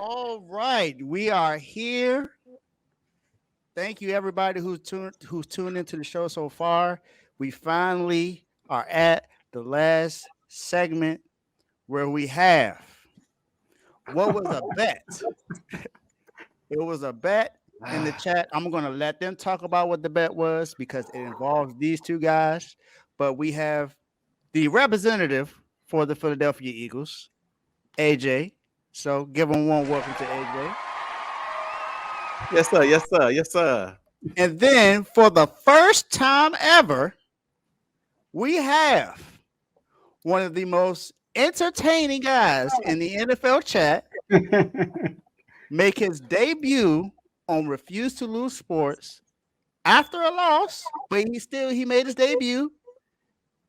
All right, we are here. Thank you, everybody who's tuned into the show so far. We finally are at the last segment where we have what was a bet. It was a bet in the chat. I'm gonna let them talk about what the bet was because it involves these two guys. But we have the representative for the Philadelphia Eagles, AJ. So give him one welcome to AJ. Yes, sir. Yes, sir. Yes, sir. And then for the first time ever, we have one of the most entertaining guys in the NFL chat make his debut on Refuse to Lose Sports after a loss, but he made his debut.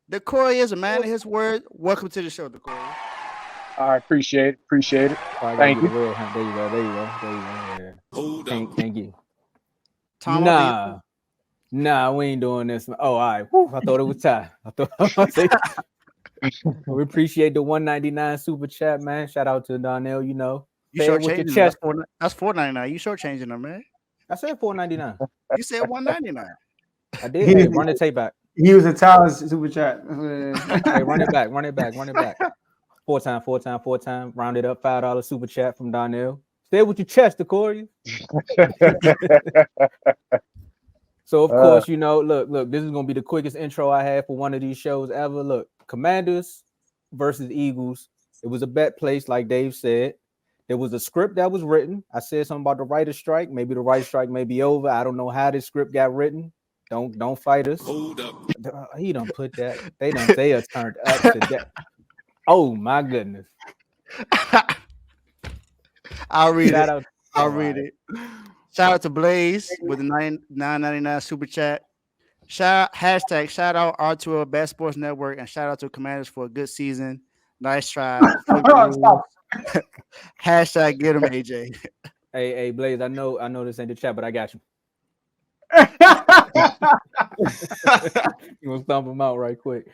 Decoria is a man of his word. Welcome to the show, Decoria. I appreciate it. Appreciate it. I gotta Thank get a you. real hand. There you go. There you go. There you go. Yeah. Can't get. Tomo Dave. Nah, we ain't doing this. Oh, all right. Whew, I thought it was time. I thought we appreciate the 199 super chat, man. Shout out to Donnell. You Say it with your shortchanging them. chest. That's $4.99. You shortchanging them, man. I said 499. You said $1.99. I did. Hey, run the tape back. He was a Tyler's super chat. Hey, run it back. Run it back. Run it back. Four time. Round it up. $5 super chat from Donnell. Say it with your chest, Decoria. So of course, look, this is gonna be the quickest intro I had for one of these shows ever. Look, Commanders versus Eagles. It was a bet placed, like Dave said. There was a script that was written. I said something about the writer's strike. Maybe the writer's strike may be over. I don't know how this script got written. Don't fight us. Hold up. He don't put that. They are turned up to that. Oh my goodness. I'll read it. Shout out to Blaze with the $9.99 super chat. Shout out R2L Best Sports Network and shout out to Commanders for a good season. Nice try. Hashtag get him, AJ. Hey, Blaze. I know this ain't the chat, but I got you. You gonna stomp him out right quick.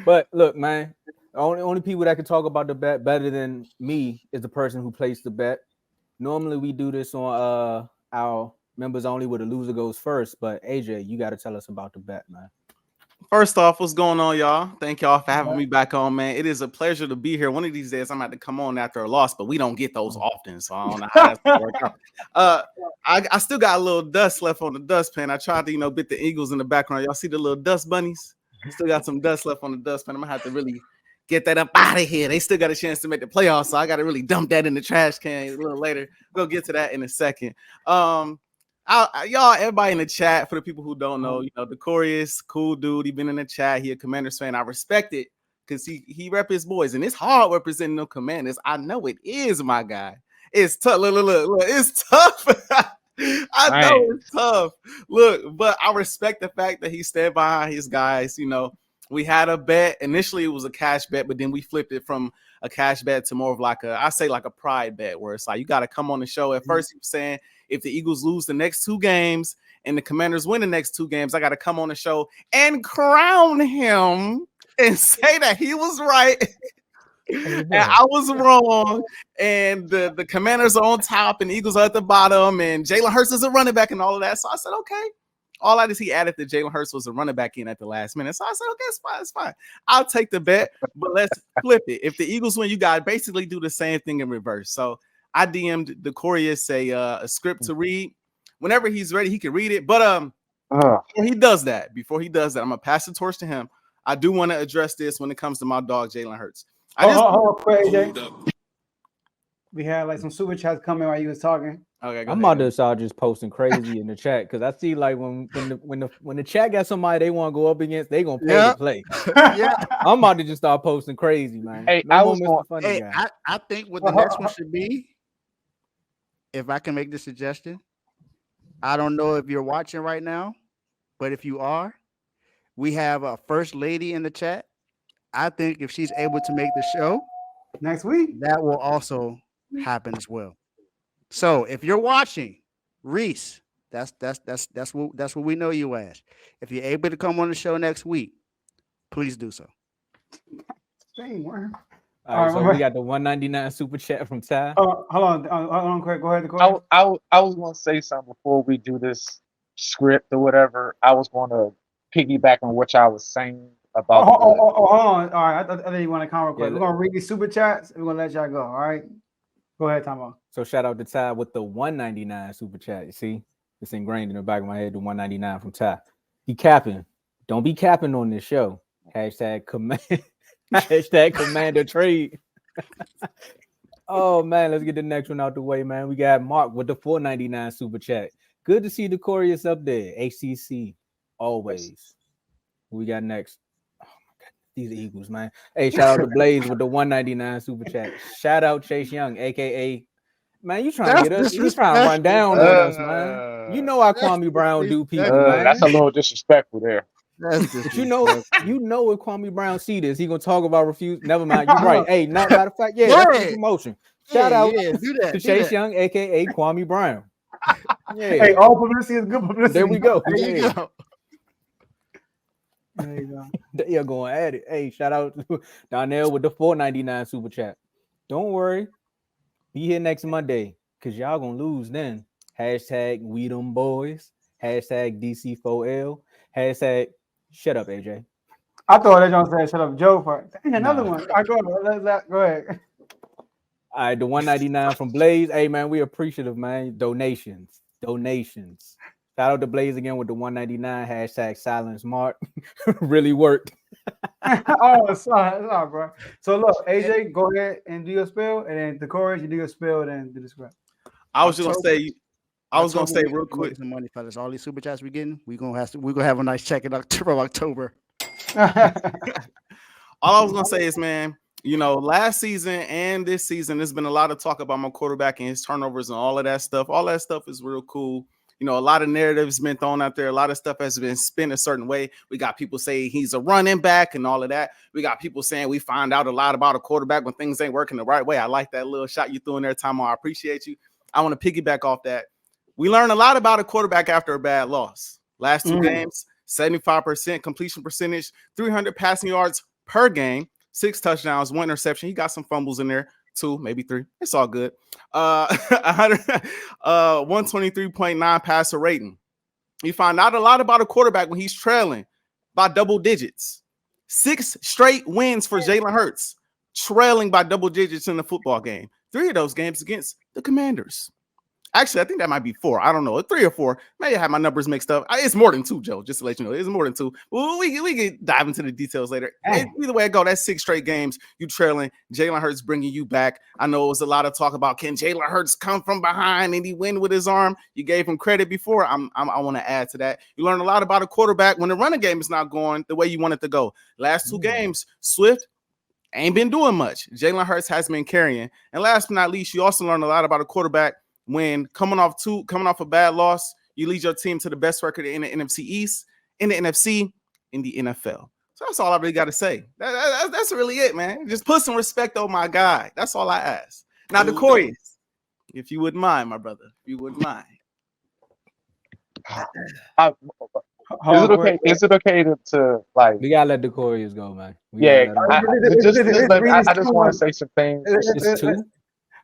But look, man, only people that can talk about the bet better than me is the person who placed the bet. Normally we do this on our members only where the loser goes first, but AJ, you got to tell us about the bet, man. First off, what's going on, y'all? Thank y'all for having me back on, man. It is a pleasure to be here. One of these days, I'm about to come on after a loss, but we don't get those often, so I don't know how that's gonna work out. I still got a little dust left on the dustpan. I tried to, bit the Eagles in the background. Y'all see the little dust bunnies? Still got some dust left on the dustpan. I'm gonna have to really get that up out of here. They still got a chance to make the playoffs, so I got to really dump that in the trash can a little later. We'll get to that in a second. Y'all, everybody in the chat, for the people who don't know, Decorius, cool dude. He been in the chat. He a Commanders fan. I respect it because he rep his boys, and it's hard representing the Commanders. I know it is, my guy. It's tough. Look, it's tough. I know it's tough. Look, but I respect the fact that he stand behind his guys. We had a bet. Initially, it was a cash bet, but then we flipped it from a cash bet to more of like a pride bet, where it's like you got to come on the show. At first, he was saying if the Eagles lose the next two games and the Commanders win the next two games, I got to come on the show and crown him and say that he was right and I was wrong. And the Commanders are on top and the Eagles are at the bottom and Jalen Hurts is a running back and all of that. So I said, okay. All that is he added that Jalen Hurts was a running back in at the last minute. So I said, okay, it's fine. I'll take the bet, but let's flip it. If the Eagles win, you got to basically do the same thing in reverse. So I DM'd Decorius a script to read. Whenever he's ready, he can read it. But before he does that, I'm going to pass the torch to him. I do want to address this when it comes to my dog, Jalen Hurts. Hold up. We had like some super chats coming while you was talking. Okay, I'm about to start just posting crazy in the chat because I see like when the chat got somebody they want to go up against, they gonna pay to play. Yeah, I'm about to just start posting crazy, man. Hey, I think what the next one should be, if I can make the suggestion. I don't know if you're watching right now, but if you are, we have a first lady in the chat. I think if she's able to make the show next week, that will also happen as well. So if you're watching, Reese, that's what we know you as. If you're able to come on the show next week, please do so. All All right, so we got the 199 super chat from Ty. Hold on, quick. Go ahead, the I was going to say something before we do this script or whatever. I was going to piggyback on what y'all was saying about. Hold on. All right, I thought you want to comment quick. Yeah, We're gonna read these super chats. We're gonna let y'all go. All right. Go ahead, Tomo. So shout out to Ty with the 199 super chat. You see, it's ingrained in the back of my head. The 199 from Ty. He capping. Don't be capping on this show. Hashtag command. Hashtag commander trade. Oh man, let's get the next one out the way, man. We got Mark with the 499 super chat. Good to see the Corius up there. HCC always. Who we got next? Oh my god, these Eagles, man. Hey, shout out to Blaze with the 199 super chat. Shout out Chase Young, aka man. You trying to get us? You trying to run down on us, man? You know how Kwame Brown do people, man. That's a little disrespectful there. But you know if Kwame Brown see this, he gonna talk about refuse. Never mind, you're right. Hey, matter of fact, that's a promotion. Shout out to Chase Young, aka Kwame Brown. Yeah. Hey, all publicity is good publicity. There we go. There you go. There you go. They're going at it. Hey, shout out to Donnell with the 499 super chat. Don't worry, be here next Monday because y'all gonna lose then. Hashtag we them boys. Hashtag DC4L. Hashtag shut up, AJ. I thought that John said shut up, Joe. Dang, another one. All right, go ahead. All right, the 199 from Blaze. Hey man, we appreciative, man. Donations. Shout out to Blaze again with the 199. Hashtag silence Mark. Really worked. It's not, bro. So look, AJ, go ahead and do your spill, and then the chorus, you do your spill, and then do the script. I was gonna say real quick. Some money, fellas. All these super chats we getting, we're gonna have a nice check in October. All I was gonna say is, man, you know, last season and this season, there's been a lot of talk about my quarterback and his turnovers and all of that stuff. All that stuff is real cool. You know, a lot of narratives been thrown out there. A lot of stuff has been spin a certain way. We got people saying he's a running back and all of that. We got people saying we find out a lot about a quarterback when things ain't working the right way. I like that little shot you threw in there, Tomo. I appreciate you. I want to piggyback off that. We learned a lot about a quarterback after a bad loss. Last two games, 75% completion percentage, 300 passing yards per game, 6 touchdowns, 1 interception. He got some fumbles in there. 2, maybe 3. It's all good. 123.9 passer rating. You find out a lot about a quarterback when he's trailing by double digits. 6 straight wins for Jalen Hurts, trailing by double digits in the football game. 3 of those games against the Commanders. Actually, I think that might be 4. I don't know. 3 or 4. Maybe I have my numbers mixed up. It's more than 2, Joe, just to let you know. It's more than 2. Well, we can dive into the details later. Either way I go, that's 6 straight games. You trailing. Jalen Hurts bringing you back. I know it was a lot of talk about, can Jalen Hurts come from behind and he win with his arm? You gave him credit before. I want to add to that. You learn a lot about a quarterback when the running game is not going the way you want it to go. Last 2 games, Swift ain't been doing much. Jalen Hurts has been carrying. And last but not least, you also learn a lot about a quarterback when coming off a bad loss, you lead your team to the best record in the NFC East, in the NFC, in the NFL. So that's all I really got to say. That's really it, man. Just put some respect on my guy. That's all I ask. Now, the Corius, if you wouldn't mind, my brother, if you wouldn't mind. Is it okay to like? We gotta let the Corius go, man. I just want to say some things. Let's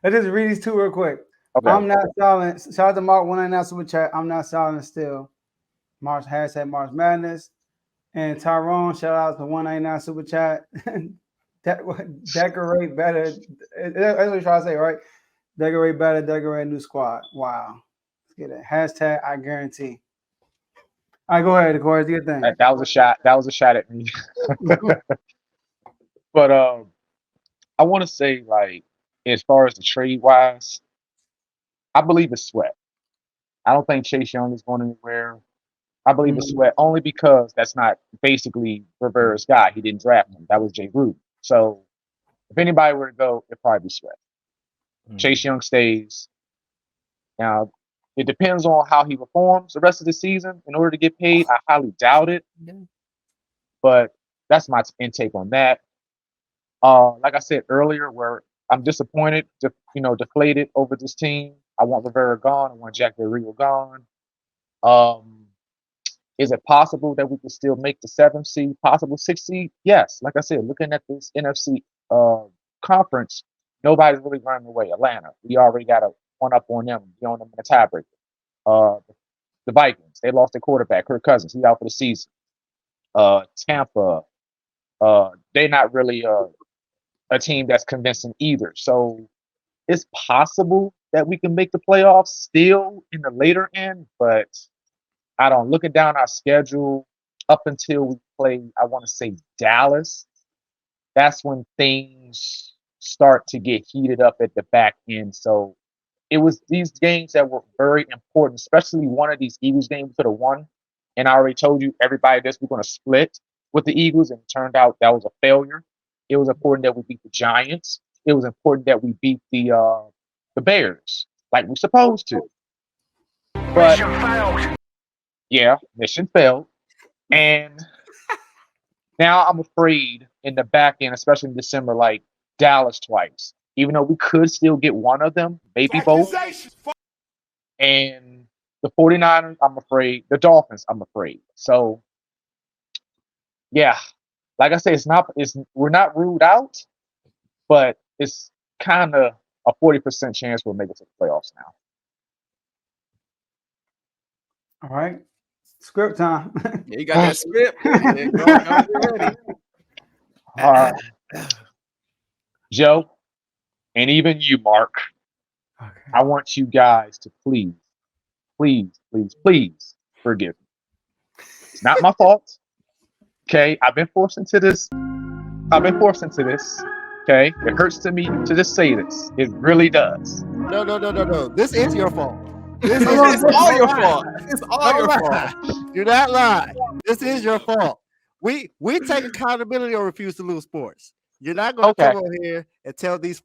just read these 2 real quick. Okay. I'm not silent. Shout out to Mark 199 super chat. I'm not silent still. March hashtag March Madness. And Tyrone, shout out to 199 super chat. Decorate better. That's what you're trying to say, right? Decorate better, decorate new squad. Wow. Let's get it. Hashtag I guarantee. All right, go ahead, Corey. Do your thing. That was a shot. That was a shot at me. But I want to say, like, as far as the trade wise, I believe it's Sweat. I don't think Chase Young is going anywhere. I believe it's Sweat only because that's not basically Rivera's guy. He didn't draft him. That was Jay Gruden. So if anybody were to go, it'd probably be Sweat. Chase Young stays. Now, it depends on how he performs the rest of the season in order to get paid. I highly doubt it. But that's my intake on that. Like I said earlier, where I'm disappointed, deflated over this team. I want Rivera gone. I want Jack Del Rio gone. Is it possible that we could still make the 7th seed, possible 6th seed? Yes. Like I said, looking at this NFC conference, nobody's really running away. Atlanta, we already got a one up on them, we on them in the tiebreaker. The Vikings, they lost their quarterback, Kirk Cousins, he's out for the season. Tampa, they're not really a team that's convincing either. So it's possible that we can make the playoffs still in the later end, but I don't. Looking down our schedule up until we play, I want to say Dallas, that's when things start to get heated up at the back end. So it was these games that were very important, especially one of these Eagles games we could have won. And I already told you, everybody, this we're going to split with the Eagles, and it turned out that was a failure. It was important that we beat the Giants. It was important that we beat the Bears like we're supposed to. But yeah, mission failed. And now I'm afraid in the back end, especially in December, like Dallas twice. Even though we could still get one of them, maybe both. And the 49ers, I'm afraid. The Dolphins, I'm afraid. So yeah, like I say, we're not ruled out, but it's kind of a 40% chance we'll make it to the playoffs now. All right. Script time. Yeah, you got that script. Yeah, go get ready. All right. Joe, and even you, Mark, Okay. I want you guys to please forgive me. It's not my fault. Okay, I've been forced into this. Okay, it hurts to me to just say this. It really does. No. This is your fault. This It's is all your fault. It's all your fault. Do not lie. This is your fault. We take accountability or refuse to lose sports. You're not going to Okay. come over here and tell these.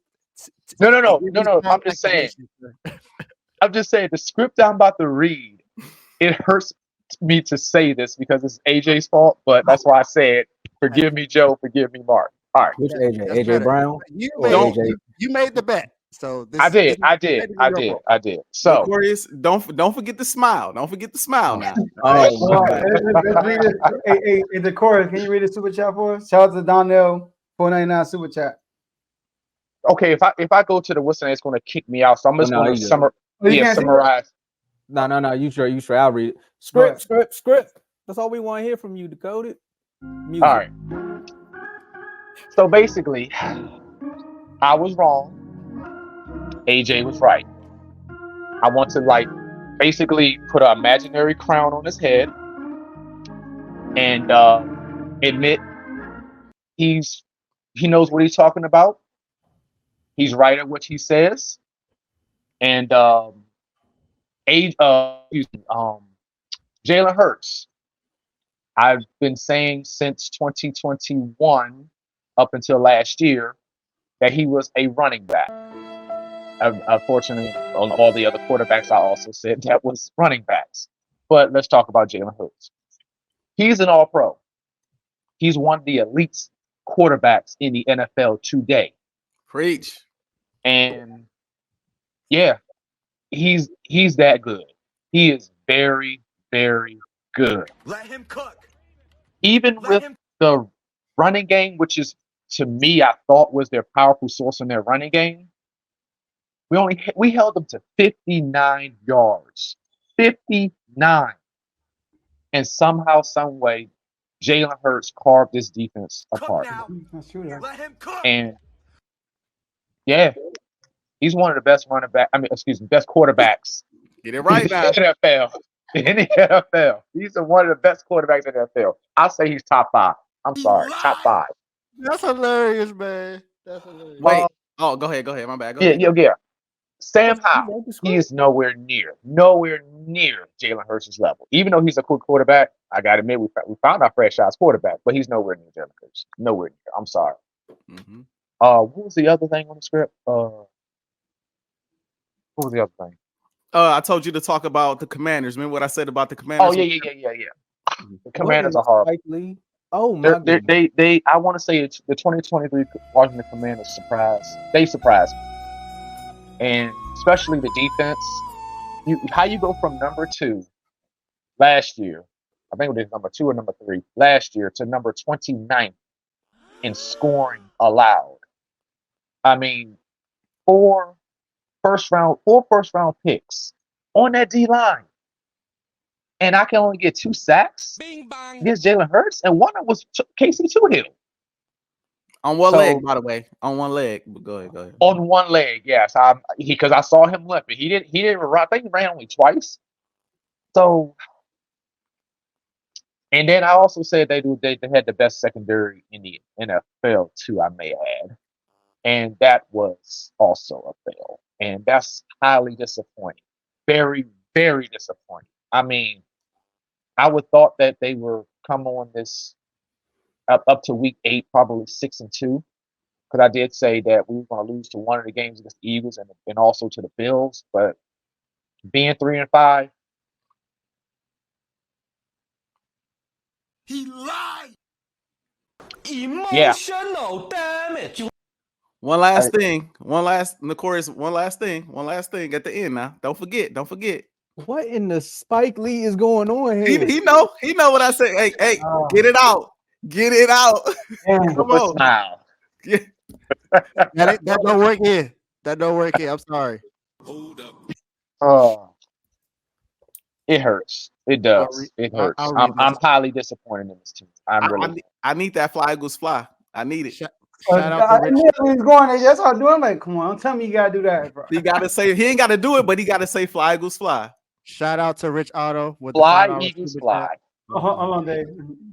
No. give these I'm false just saying. accusations, sir. I'm just saying the script I'm about to read. It hurts me to say this because it's AJ's fault, but that's why I said, forgive me, Joe. Forgive me, Mark. All right. Which AJ? That's AJ better. Brown? You Or made, AJ? you made the bet. So this I did. technically your fault. So Notorious, don't forget the smile. Don't forget the smile now. Oh, Well, my God. let's read it. Hey, the chorus. Can you read the super chat for us? Shout out to Donnell, 499 super chat. okay, if I go to the what's name, it's going to kick me out. So I'm just no, going to you good. Oh, you can't see it? summarize. No. You sure. I'll read it. Script. That's all we want to hear from you, Decoded. Music. All right. So basically, I was wrong. AJ was right. I want to basically put an imaginary crown on his head and admit he knows what he's talking about. He's right at what he says. And Jalen Hurts, I've been saying since 2021 up until last year that he was a running back. Unfortunately, on all the other quarterbacks, I also said that was running backs. But let's talk about Jalen Hurts. He's an all-pro. He's one of the elite quarterbacks in the NFL today. Preach. And yeah, he's that good. He is very, very good. Let him cook. Even with the running game, which is to me, I thought was their powerful source in their running game. We held them to 59 yards. 59. And somehow, some way, Jalen Hurts carved this defense apart. That's true, though. Let him cook. And yeah, he's one of the best best quarterbacks Get it right in now. the NFL. In the NFL. He's one of the best quarterbacks in the NFL. I'll say he's top 5. I'm sorry, top 5. That's hilarious, man. That's hilarious. Wait. Oh, go ahead. My bad. Go ahead. Yeah. Sam Howell, wrote the he script? is nowhere near Jalen Hurts' level. Even though he's a quick quarterback, I got to admit, we found our franchise quarterback, but he's nowhere near Jalen Hurts. Nowhere near. I'm sorry. Mm-hmm. What was the other thing on the script? What was the other thing? I told you to talk about the Commanders. Remember what I said about the Commanders? Oh, yeah. The Commanders are horrible. Slightly. Oh, my God. They I want to say it's the 2023 Washington Commanders They surprised me. And especially the defense. How you go from number 2 last year, I think it was number 2 or number 3 last year, to number 29 in scoring allowed. I mean, four first round picks on that D line, and I can only get 2 sacks against Jalen Hurts, and one of them was Casey Toohill. On one leg, So by the way. On one leg. But go ahead. on one leg, yes, because I saw him limping. He didn't run. I think he ran only twice. So, and then I also said they had the best secondary in the NFL too. I may add, and that was also a fail, and that's highly disappointing. Very, very disappointing. I mean, I would thought that they were come on this up to week 8, probably 6-2, because I did say that we were going to lose to one of the games against the Eagles and also to the Bills, but being 3-5. He lied. Yeah. Emotional damage. One last thing at the end now. Don't forget. What in the Spike Lee is going on He, here? he know what I say. Hey, get it out. Get it out. Damn. Come With a on. smile. Yeah. That don't work here. That don't work here. I'm sorry. Hold up. It hurts. It does. It hurts. I'll read I'm this. highly disappointed in this team. I'm really. I need that fly Eagles fly. I need it. Shout out to I Rich. knew he was going there. That's what I'm doing. Like, come on, don't tell me you gotta do that, bro. He gotta say he ain't gotta do it, but he gotta say fly Eagles fly. Shout out to Rich Auto with the Fly, $5 Eagles, super fly. chat. Hold on, Dave.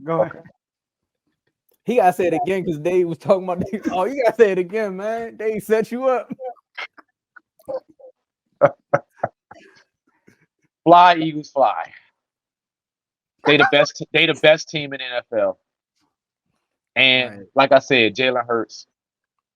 Go ahead. He gotta say it again because Dave was talking about. Oh, you gotta say it again, man. Dave set you up. Fly, Eagles, fly. They the best. They the best team in the NFL. And Right. like I said, Jalen Hurts,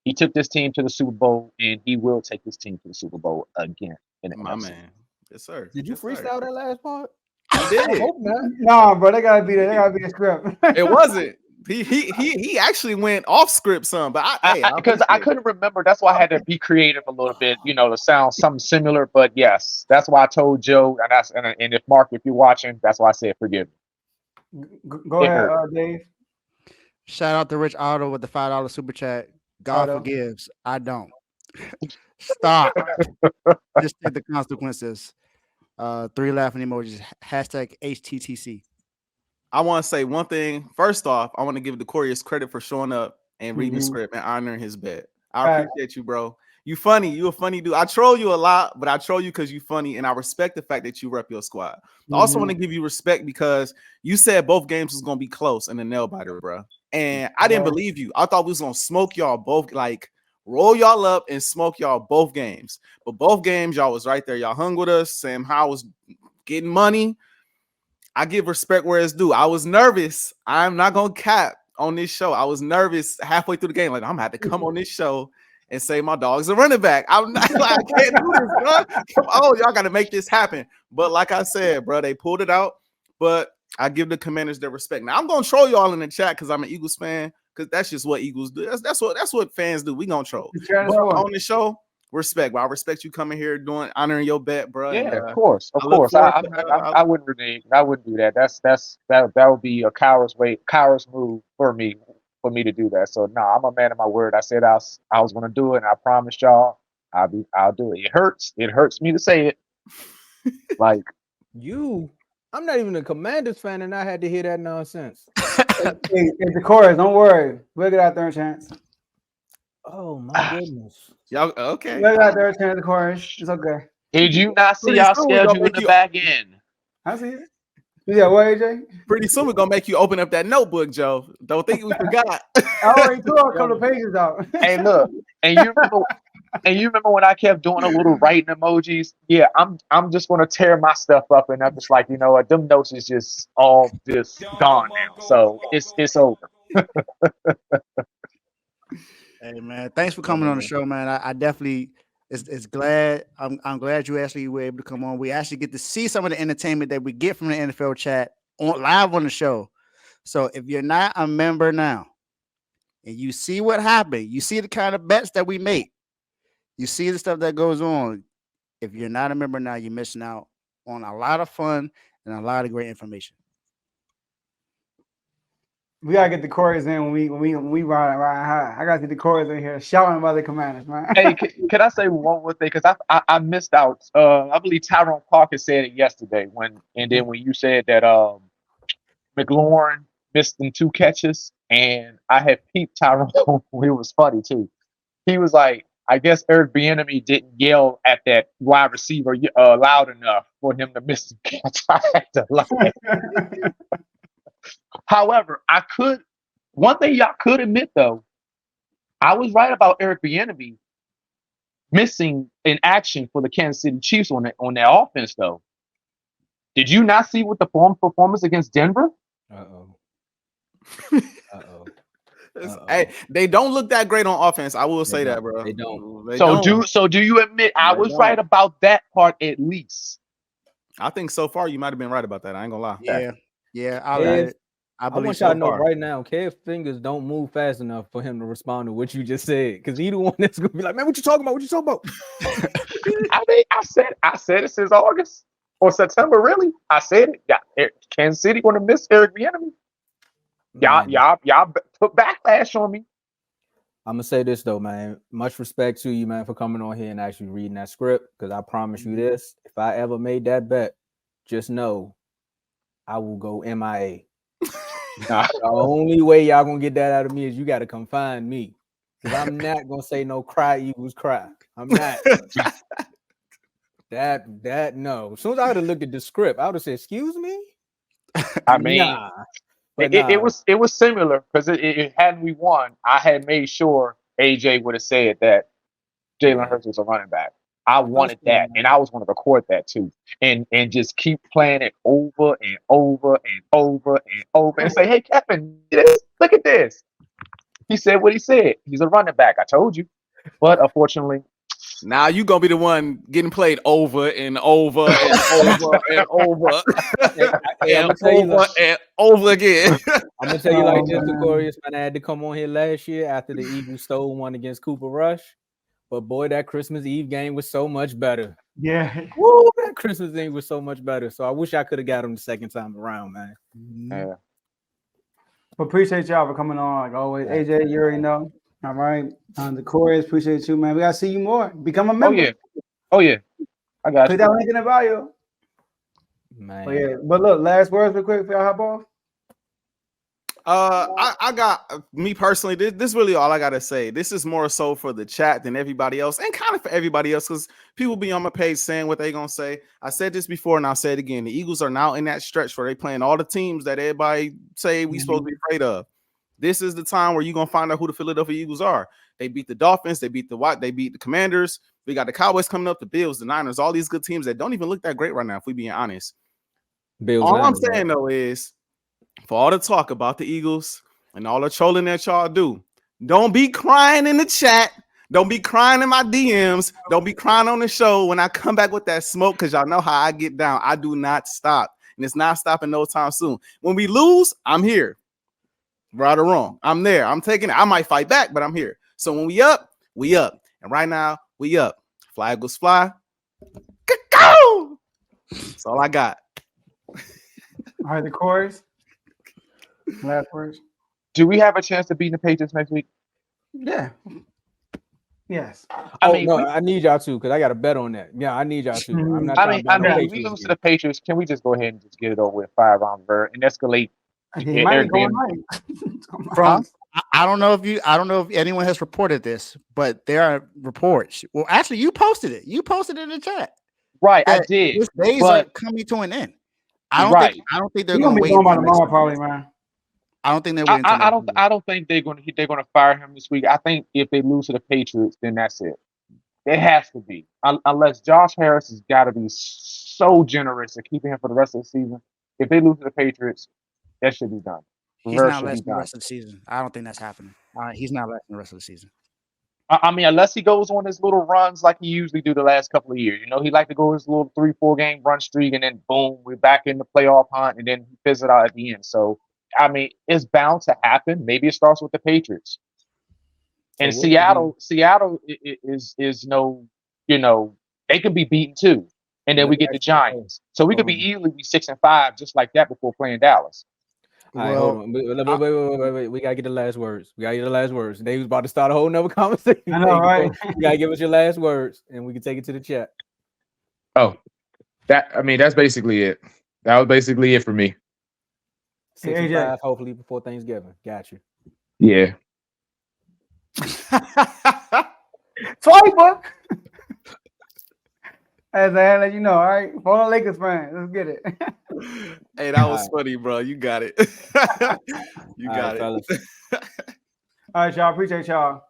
he took this team to the Super Bowl, and he will take this team to the Super Bowl again in the My NFC. man. Yes, sir. Did you Yes, sir. freestyle that last part? He I did. hope not. No, bro, they gotta be there. They gotta be a script. It wasn't. He actually went off script some, but I Because I couldn't remember. That's why I had to be creative a little bit, to sound something similar. But yes, that's why I told Joe, and if Mark, if you're watching, that's why I said forgive me. Go It ahead, hurt. Dave. Shout out to Rich Auto with the $5 super chat. God Auto. forgives. I don't. Stop. Just take the consequences. 3 laughing emojis. Hashtag HTTC. I want to say one thing. First off, I want to give Decorius credit for showing up and reading the Mhm. script and honoring his bet. I Right. appreciate you, bro. You funny. You a funny dude. I troll you a lot, but I troll you because you funny, and I respect the fact that you rep your squad. I also want to give you respect because you said both games was gonna be close and a nail biter, bro. And I didn't believe you. I thought we was gonna smoke y'all both, like roll y'all up and smoke y'all both games. But both games, y'all was right there. Y'all hung with us. Sam Howell was getting money. I give respect where it's due. I was nervous. I'm not gonna cap on this show. I was nervous halfway through the game. Like, I'm gonna have to come on this show and say my dog's a running back. I'm not like, I can't do this, bro. Come on, y'all gotta make this happen. But like I said, bro, they pulled it out. But I give the Commanders their respect. Now I'm gonna troll y'all in the chat because I'm an Eagles fan, because that's just what Eagles do. That's what fans do. We gonna troll. But on the show, respect. Well, I respect you coming here honoring your bet, bro. Yeah, And, of course. I look forward to, I wouldn't renege. I wouldn't do that. That would be a coward's move for me to do that. So no, I'm a man of my word. I said I was going to do it, and I promised y'all I'll do it. It hurts. It hurts me to say it. Like I'm not even a Commanders fan, and I had to hear that nonsense. Hey, the chorus, don't worry. We'll get out there a chance. Oh my goodness. y'all okay. We'll get out there a chance, the chorus. It's okay. did you not see Pretty our soon we gonna schedule in make the you- back end? I see it. Yeah, what, AJ? Pretty soon we're gonna make you open up that notebook, Joe. Don't think we forgot. I already threw a couple of pages out. Hey, look, and you remember when I kept doing a little writing emojis? Yeah, I'm just gonna tear my stuff up, and I'm just like, you know what? Them notes is just all just gone now. So it's over. Hey man, thanks for coming on the show, man. I definitely it's glad I'm glad you actually were able to come on. We actually get to see some of the entertainment that we get from the NFL chat on live on the show. So if you're not a member now and you see what happened, you see the kind of bets that we make, you see the stuff that goes on. If you're not a member now, you're missing out on a lot of fun and a lot of great information. We gotta get the chorus in when we ride high. I gotta get the chorus in here shouting about the Commanders, man. Hey, can I say one more thing? Because I missed out. I believe Tyrone Parker said it yesterday and then when you said that McLaurin missed them 2 catches, and I had peeped Tyrone. It was funny too. He was like, I guess Eric Bieniemy didn't yell at that wide receiver loud enough for him to miss the catch. I had to laugh. However, one thing y'all could admit though, I was right about Eric Bieniemy missing in action for the Kansas City Chiefs on their offense though. Did you not see what the performance against Denver? Uh-oh. Uh-oh. Hey, they don't look that great on offense. I will say don't. that, bro. They don't. They So don't. do you admit I They was don't. right about that part at least? I think so far you might have been right about that. I ain't gonna lie. Yeah, I'll Kev, admit it. I I believe want y'all so to know far. right now, Kev fingers don't move fast enough for him to respond to what you just said. Because he the one that's gonna be like, man, what you talking about? What you talking about? I mean, I said it since August or September, really. I said it. Yeah, Kansas City going to miss Eric Bieniemy. Man, Y'all put backlash on me. I'm gonna say this though, man. Much respect to you, man, for coming on here and actually reading that script. Because I promise you this: if I ever made that bet, just know I will go MIA. Nah. The only way y'all gonna get that out of me is you got to come find me, because I'm not gonna say no cry Eagles cry. I'm not. that no. As soon as I would have looked at the script, I would have said, "Excuse me." I mean, Nah. But it was similar because had we won, I had made sure AJ would have said that Jalen Hurts was a running back. I wanted that, and I was going to record that too, and just keep playing it over and over and over and over, and say, "Hey, Kevin, look at this." He said what he said. He's a running back. I told you, but unfortunately, now you gonna be the one getting played over and over and over and over and over and over again. I'm gonna tell you like this, Decorius, man. I had to come on here last year after the Eagles stole one against Cooper Rush. But boy, that Christmas Eve game was so much better. Yeah. Woo, that Christmas Eve was so much better. So I wish I could have got him the second time around, man. yeah. But appreciate y'all for coming on, like always. AJ, you already know. All right. The chorus, appreciate you, man. We gotta see you more. Become a member. Oh yeah. I got Click you. that link in the bio. Man. But yeah. But look, last words real quick for y'all hop off. I got me personally. This really all I gotta say. This is more so for the chat than everybody else, and kind of for everybody else, because people be on my page saying what they gonna say. I said this before, and I'll say it again. The Eagles are now in that stretch where they playing all the teams that everybody say we supposed to be afraid of. This is the time where you're gonna find out who the Philadelphia Eagles are. They beat the Dolphins, they beat the Commanders. We got the Cowboys coming up, the Bills, the Niners, all these good teams that don't even look that great right now, if we being honest. Bills, all I'm Niners, saying though is, for all the talk about the Eagles and all the trolling that y'all do, don't be crying in the chat. Don't be crying in my DMs. Don't be crying on the show when I come back with that smoke, because y'all know how I get down. I do not stop, and it's not stopping no time soon. When we lose, I'm here. Right or wrong, I'm there. I'm taking it. I might fight back, but I'm here. So when we up, we up. And right now, we up. Fly goes fly. Go! That's all I got. All right, the chorus. Last words. Do we have a chance to beat the Patriots next week? Yeah. Yes. I need y'all to, because I got a bet on that. Yeah, I need y'all to. I'm not trying to bet on we Patriots lose to the Patriots. Can we just go ahead and just get it over with 5 rounds and escalate? He might be going From I don't know if anyone has reported this, but there are reports. Well, actually, you posted it. You posted it in the chat. Right, I did. These days are coming to an end. I don't think they're going to wait. Going by tomorrow, probably, man. I don't think they're waiting. I don't think they're going to fire him this week. I think if they lose to the Patriots, then that's it. It has to be, unless Josh Harris has got to be so generous in keeping him for the rest of the season. If they lose to the Patriots, that should be done. He's not lasting the rest of the season. I don't think that's happening. He's not lasting the rest of the season. I mean, unless he goes on his little runs like he usually do the last couple of years. You know, he like to go his little 3-4 game run streak, and then boom, we're back in the playoff hunt, and then he fizzles out at the end. So, I mean, it's bound to happen. Maybe it starts with the Patriots. And Seattle is no, they could be beaten too. And then we get the Giants. So we could be easily be 6-5 just like that before playing Dallas. All right, hold on. Wait. We gotta get the last words. They was about to start a whole nother conversation. I know, right? You gotta give us your last words, and we can take it to the chat. Oh, that's basically it. That was basically it for me. 6 Hey, and AJ. 5, hopefully before Thanksgiving. Got you. Yeah. Swiper. As I let you know, all right? For all Lakers fans, let's get it. Hey, that was Alright. funny, bro. You got it. You All got right, fellas. it. All right, y'all. Appreciate y'all.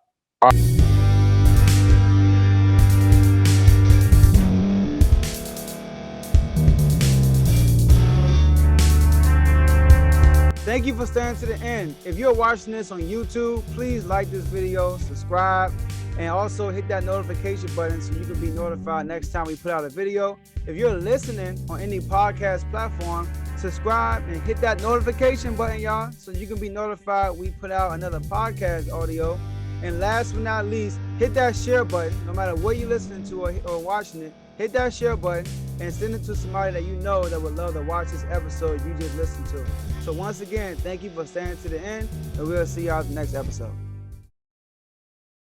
Thank you for staying to the end. If you're watching this on YouTube, please like this video, subscribe, and also hit that notification button so you can be notified next time we put out a video. If you're listening on any podcast platform, subscribe and hit that notification button, y'all, so you can be notified we put out another podcast audio. And last but not least, hit that share button. No matter what you're listening to or watching it, hit that share button and send it to somebody that you know that would love to watch this episode you just listened to. So once again, thank you for staying to the end, and we'll see y'all at the next episode.